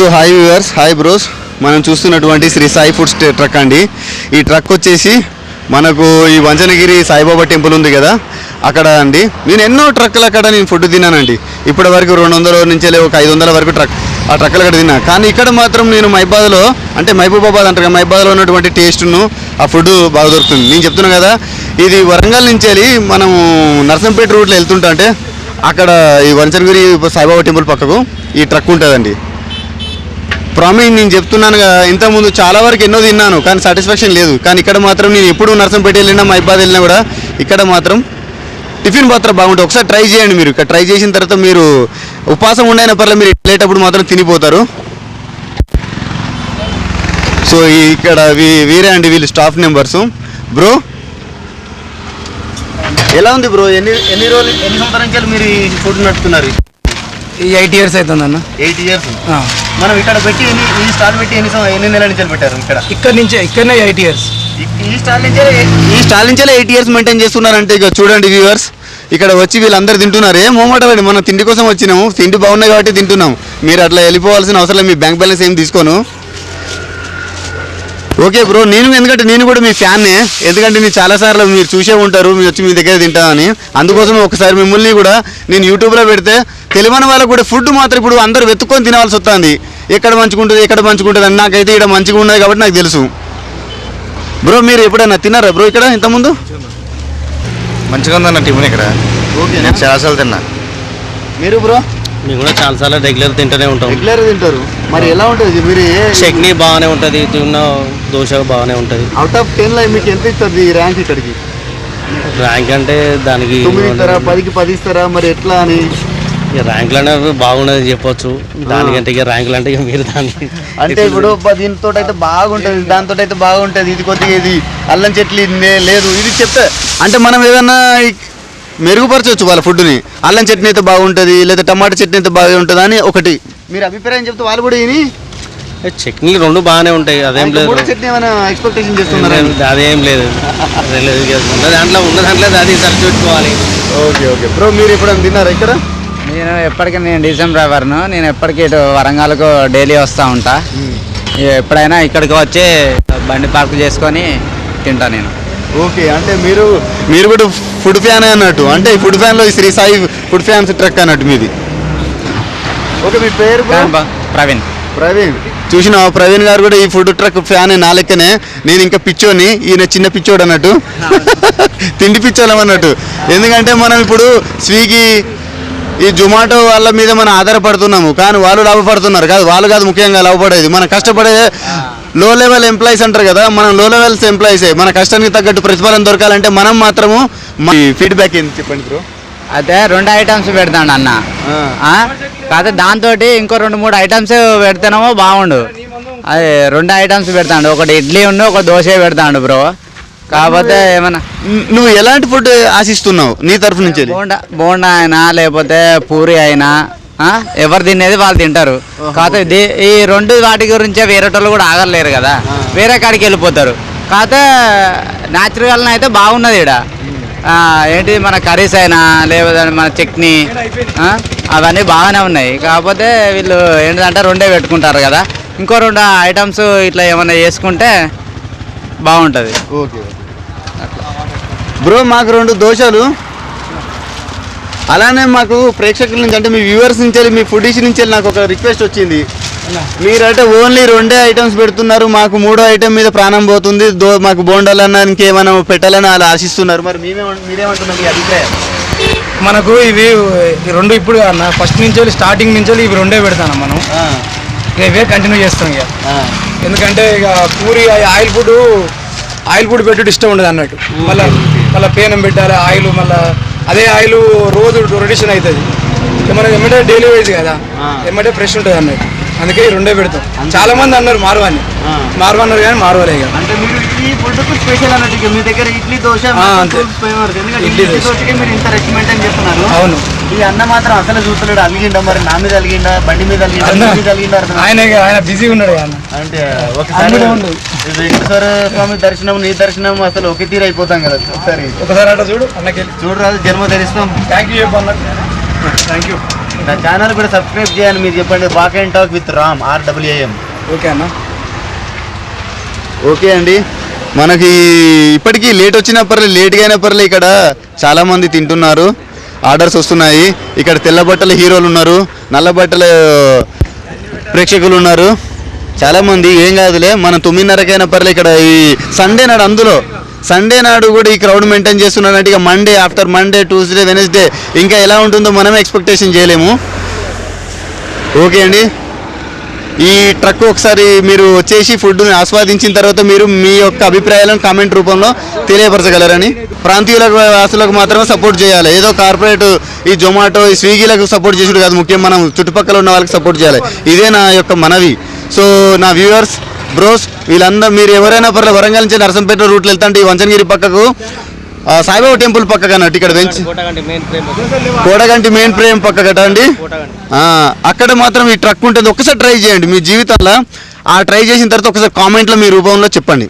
So hi viewers, hi bros. మనం చూస్తున్నటువంటి Shri Sai foods truck అండి. ఈ ట్రక్ వచ్చేసి మనకు ఈ వంచనగిరి సాయిబాబా టెంపుల్ ఉంది కదా, అక్కడ అండి. నేను ఎన్నో ట్రక్కులు అక్కడ నేను ఫుడ్ తిన్నానండి. ఇప్పటి వరకు 200 నుంచి ఒక 500 వరకు ఆ ట్రక్కులు అక్కడ తిన్నా. కానీ ఇక్కడ మాత్రం నేను మైబాద్లో, అంటే మహబూబాబాద్ అంటారు కదా, మైబాద్లో ఉన్నటువంటి టేస్ట్ను ఆ ఫుడ్ బాగా దొరుకుతుంది. నేను చెప్తున్నాను కదా, ఇది వరంగల్ నుంచి వెళ్ళి మనం నర్సంపేట రూట్లో వెళ్తుంటా, అంటే అక్కడ ఈ వంచనగిరి సాయిబాబా టెంపుల్ పక్కకు ఈ ట్రక్ ఉంటుందండి. ప్రామిస్ నేను చెప్తున్నాను కదా, ఇంతకుముందు చాలా వరకు ఎన్నో తిన్నాను కానీ సాటిస్ఫాక్షన్ లేదు. కానీ ఇక్కడ మాత్రం నేను ఎప్పుడు నర్సంపేట వెళ్ళినా మైబాద్ వెళ్ళినా కూడా ఇక్కడ మాత్రం టిఫిన్ మాత్రం బాగుంటుంది. ఒకసారి ట్రై చేయండి. మీరు ఇక్కడ ట్రై చేసిన తర్వాత మీరు ఉపవాసం ఉండైన పర్లేదు, మీరు వెళ్ళేటప్పుడు మాత్రం తినిపోతారు. సో ఇక్కడ వీరే అండి, వీళ్ళు స్టాఫ్ మెంబర్స్. బ్రో ఎలా ఉంది బ్రో? ఎన్ని సంవత్సరాల నుంచి మీరు ఈ ఫుడ్ నడుపుతున్నారు? 8 years అవుతుందన్న. 8 years. మనం ఇక్కడ పెట్టి ఈ స్టాల్ పెట్టి ఎన్ని నెలల నుంచి పెట్టారు? ఇక్కడనే 8 years. ఈ స్టాల్ నుంచే 8 years మెయింటైన్ చేస్తున్నారంటే ఇక చూడండి వ్యూవర్స్, ఇక్కడ వచ్చి వీళ్ళందరూ తింటున్నారు. ఏం మోమటండి, మనం తిండి కోసం వచ్చినాము, తిండి బాగున్నాయి కాబట్టి తింటున్నాం. మీరు అట్లా వెళ్ళిపోవాల్సిన అవసరం లేదు, మీ బ్యాంక్ బ్యాలెన్స్ ఏం తీసుకోను. ఓకే బ్రో, ఎందుకంటే నేను కూడా మీ ఫ్యాన్నే. ఎందుకంటే నేను చాలాసార్లు మీరు చూసే ఉంటారు, మీరు వచ్చి మీ దగ్గర తింటామని. అందుకోసం ఒకసారి మిమ్మల్ని కూడా నేను యూట్యూబ్లో పెడితే తెలియని వాళ్ళకు కూడా ఫుడ్ మాత్రం ఇప్పుడు అందరూ వెతుక్కొని తినవలసి వస్తుంది. ఎక్కడ మంచిగుంటుంది అని. నాకైతే ఇక్కడ మంచిగా ఉన్నది కాబట్టి నాకు తెలుసు. బ్రో మీరు ఎప్పుడైనా తిన్నారా బ్రో ఇక్కడ ఇంతకుముందు? మంచిగా ఉందన్న టిఫిన్ ఇక్కడ. ఓకే, నేను చాలాసార్లు తిన్నా. మీరు బ్రో? మేము కూడా చాలాసార్లు రెగ్యులర్ తింటూనే ఉంటాం. రెగ్యులర్ తింటారు. మరి ఎలా ఉంటుంది? మీరు చట్నీ బాగానే ఉంటుంది, తిన్న దోశ బాగానే ఉంటుంది. అవుట్ ఆఫ్ 10లో మీకు ఎంత ఇస్తుంది ర్యాంక్ ఇక్కడికి? ర్యాంక్ అంటే దానికి 9 ఇస్తారా, 10కి 10 ఇస్తారా, మరి ఎట్లా అని? ఇక ర్యాంకులు అనేవి బాగున్నది చెప్పొచ్చు. దానికంటే ఇక ర్యాంకులు అంటే ఇక మీరు దాన్ని అంటే ఇప్పుడు దీంతో అయితే బాగుంటుంది, దాంతో అయితే బాగుంటుంది. ఇది కొద్దిగా ఇది అల్లం చెట్లు లేదు, ఇది చెప్తే అంటే మనం ఏదన్నా మెరుగుపరచవచ్చు వాళ్ళ ఫుడ్ని. అల్లం చట్నీ అయితే బాగుంటుంది, లేదా టమాటా చట్నీ అయితే బాగుంటుంది అని ఒకటి మీరు అభిప్రాయం చెప్తే వాళ్ళు కూడా విని చట్నీలు 2 బాగానే ఉంటాయి. అదేం లేదు, చట్నీ ఏమైనా ఎక్స్పెక్టేషన్ చేస్తున్నారు? అదేం లేదు. ఉన్న దాంట్లో అది సరిపెట్టుకోవాలి. ఓకే ఓకే బ్రో, మీరు ఎప్పుడైనా తిన్నారా ఇక్కడ? నేను డీసెంట్ డ్రైవర్ను. నేను ఎప్పటికీ ఇటు వరంగల్కు డైలీ వస్తూ ఉంటా. ఎప్పుడైనా ఇక్కడికి వచ్చి బండి పార్క్ చేసుకొని తింటా నేను. ఓకే, అంటే మీరు కూడా ఫుడ్ ఫ్యాన్ అన్నట్టు. అంటే ఈ ఫుడ్ ఫ్యాన్లో Sri Sai food fans truck అన్నట్టు మీది. ఓకే, మీ పేరు? ప్రవీణ్. చూసిన ప్రవీణ్ గారు కూడా ఈ ఫుడ్ ట్రక్ ఫ్యాన్ నా లెక్కనే. నేను ఇంకా పిచ్చోని, ఈయన చిన్న పిచ్చోడు అన్నట్టు. తిండి పిచ్చోళ్ళం అన్నట్టు. ఎందుకంటే మనం ఇప్పుడు స్విగ్గీ, ఈ జొమాటో వాళ్ళ మీద మనం ఆధారపడుతున్నాము, కానీ వాళ్ళు లాభపడుతున్నారు. వాళ్ళు కాదు ముఖ్యంగా లాభపడేది, మనం కష్టపడే లో లెవెల్ ఎంప్లాయీస్ అంటారు కదా, మనం లో లెవెల్స్ ఎంప్లాయీసే. మన కష్టానికి తగ్గట్టు ప్రతిఫలం దొరకాలంటే మనం మాత్రము ఫీడ్బ్యాక్ ఏంటి చెప్పండి బ్రో? అయితే 2 ఐటమ్స్ పెడతాడు అన్న. కాకపోతే దాంతో ఇంకో 2-3 ఐటమ్స్ పెడితేనేమో బాగుండు. అదే 2 ఐటమ్స్ పెడతాడు, ఒకటి ఇడ్లీ ఒక దోశ పెడతాడు బ్రో. కాకపోతే ఏమన్నా నువ్వు ఎలాంటి ఫుడ్ ఆశిస్తున్నావు నీ తరఫు నుంచి? బోండా అయినా లేకపోతే పూరి అయినా ఎవరు తినేది వాళ్ళు తింటారు. కాకపోతే ఈ 2 వాటి గురించే వేరే వాళ్ళు కూడా ఆగలేరు కదా, వేరే కాడికి వెళ్ళిపోతారు. కాకపోతే న్యాచురల్ అయితే బాగున్నది ఇక్కడ. ఏంటి మన కర్రీస్ అయినా లేకపోతే మన చట్నీ అవన్నీ బాగానే ఉన్నాయి. కాకపోతే వీళ్ళు ఏంటంటే 2 పెట్టుకుంటారు కదా, ఇంకో 2 ఐటమ్స్ ఇట్లా ఏమైనా చేసుకుంటే బాగుంటుంది. ఓకే బ్రో, మాకు 2 దోశలు. అలానే మాకు ప్రేక్షకుల నుంచి, అంటే మీ వ్యూవర్స్ నుంచి వెళ్ళి, మీ ఫుడీస్ నుంచి వెళ్ళి నాకు ఒక రిక్వెస్ట్ వచ్చింది. మీరంటే ఓన్లీ 2 ఐటమ్స్ పెడుతున్నారు, మాకు 3వ ఐటమ్ మీద ప్రాణం పోతుంది, మాకు బోండాలన్నా ఇంకేమైనా పెట్టాలని అలా ఆశిస్తున్నారు. మరి మీరేమంటున్నారు, ఈ అభిప్రాయం? మనకు ఇవి 2 ఇప్పుడు అన్న ఫస్ట్ నుంచి స్టార్టింగ్ నుంచి ఇవి 2 పెడతాను మనం. ఇక ఇవే కంటిన్యూ చేస్తాం. ఇక ఎందుకంటే ఇక పూరి ఆయిల్ ఫుడ్ పెట్టుడు ఇష్టం ఉండదు అన్నట్టు. మళ్ళీ పేనం పెట్టాలి ఆయిల్, మళ్ళీ అదే ఆయిల్ రోజు రొటేషన్ అవుతుంది. మనకి ఎమ్మటే డైలీ వైజ్ కదా, ఎమ్మటే ఫ్రెష్ ఉంటుంది అన్నట్టు. అందుకే 2 పెడతాం. చాలా మంది అన్నారు మార్వాన్ని కానీ మార్వలే. అంటే మీరు ఈ ఫుడ్కు స్పెషల్ అన్నట్టు మీ దగ్గర ఇడ్లీ దోశ, ఇడ్లీ దోశకి మీరు ఇంత రెస్ట్ మెయింటైన్ చేస్తున్నారు. అవును, ఈ అన్న మాత్రం అసలు చూస్తున్నాడు. అలిగిండా మరి? నా మీద అలిగిండా, బండి మీద అలిగిండా? ఆయన బిజీ ఉన్నాడు అంటే ఒకసారి వెంకటేశ్వర స్వామి దర్శనం, నీ దర్శనం అసలు ఒకే తీరు అయిపోతాం కదా. ఒకసారి అట్లా చూడు, చూడరాదు, జన్మ ధరిస్తాం. Thank you. నా ఛానల్ కూడా సబ్స్క్రైబ్ చేయండి. మీరు చెప్పండి walk and talk with Ram RWAM. Okay అన్న. ఓకే అండి, మనకి ఇప్పటికీ లేట్ వచ్చినా పర్లేదు, లేట్గా అయినా పర్లేదు, ఇక్కడ చాలామంది తింటున్నారు, ఆర్డర్స్ వస్తున్నాయి. ఇక్కడ తెల్ల బట్టల హీరోలు ఉన్నారు, నల్ల బట్టల ప్రేక్షకులు ఉన్నారు, చాలామంది. ఏం కాదులే, మనం 9:30కైనా పర్లేదు. ఇక్కడ ఈ సండే నాడు, అందులో సండే నాడు కూడా ఈ క్రౌడ్ మెయింటైన్ చేస్తున్నారంటే ఇక Monday, after Monday, Tuesday, Wednesday ఇంకా ఎలా ఉంటుందో మనమే ఎక్స్పెక్టేషన్ చేయలేము. ఓకే అండి, ఈ ట్రక్ ఒకసారి మీరు వచ్చేసి ఫుడ్ని ఆస్వాదించిన తర్వాత మీరు మీ యొక్క అభిప్రాయాలను కామెంట్ రూపంలో తెలియపరచగలరని. ప్రాంతీయుల వాసులకు మాత్రమే సపోర్ట్ చేయాలి, ఏదో కార్పొరేట్ ఈ జొమాటో, ఈ స్విగ్గీలకు సపోర్ట్ చేసుడు కాదు, ముఖ్యం మనం చుట్టుపక్కల ఉన్న వాళ్ళకి సపోర్ట్ చేయాలి. ఇదే నా యొక్క మనవి. సో నా వ్యూవర్స్, బ్రోస్, వీళ్ళందరూ మీరు ఎవరైనా పర్లేదు వరంగల్ నుంచి నరసంపేట రూట్లో వెళ్తాంటే ఈ వంచనగిరి పక్కకు సాయిబాబా టెంపుల్ పక్కకు అన్నట్టు ఇక్కడ కోటగంటి మెయిన్ ప్రేమ్ పక్క కట అండి. అక్కడ మాత్రం ఈ ట్రక్ ఉంటుంది, ఒక్కసారి ట్రై చేయండి మీ జీవితంలో. ఆ ట్రై చేసిన తర్వాత ఒకసారి కామెంట్లో మీ రూపంలో చెప్పండి.